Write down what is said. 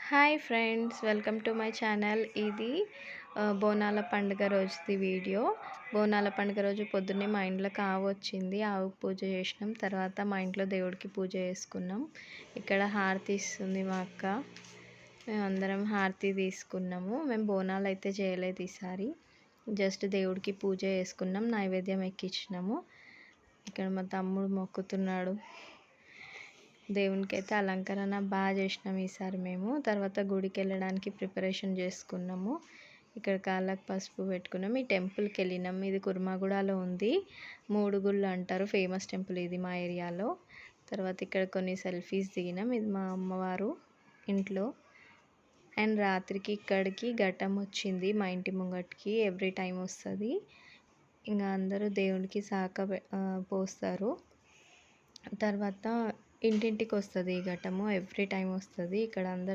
Hi friends, welcome to my channel. ఇది బోనాల పండుగ రోజుది వీడియో. బోనాల పండుగ రోజు పొద్దున్నే మా ఇంట్లో ఆవు వచ్చింది. ఆవుకు పూజ చేసినాం. తర్వాత మా ఇంట్లో దేవుడికి పూజ చేసుకున్నాం. ఇక్కడ హారతి ఇస్తుంది మా అక్క. మేమందరం హారతి తీసుకున్నాము. మేము బోనాలు అయితే చేయలేదు ఈసారి. జస్ట్ దేవుడికి పూజ చేసుకున్నాం, నైవేద్యం ఎక్కించినాము. ఇక్కడ మా తమ్ముడు మొక్కుతున్నాడు. దేవునికి అయితే అలంకరణ బాగా చేసినాం ఈసారి మేము. తర్వాత గుడికి వెళ్ళడానికి ప్రిపరేషన్ చేసుకున్నాము. ఇక్కడ కాళ్ళకు పసుపు పెట్టుకున్నాం. ఈ టెంపుల్కి వెళ్ళినాం. ఇది కుర్మాగూడలో ఉంది. మూడు గుళ్ళు అంటారు, ఫేమస్ టెంపుల్ ఇది మా ఏరియాలో. తర్వాత ఇక్కడ కొన్ని సెల్ఫీస్ దిగినాం. ఇది మా అమ్మవారు ఇంట్లో. అండ్ రాత్రికి ఇక్కడికి ఘటం వచ్చింది మా ఇంటి ముంగటికి. ఎవ్రీ టైం వస్తుంది. ఇంకా అందరూ దేవునికి పోస్తారు. తర్వాత ఇంటింటికి వస్తుంది ఈ ఘటము. ఎవ్రీ టైం వస్తుంది. ఇక్కడ అందరూ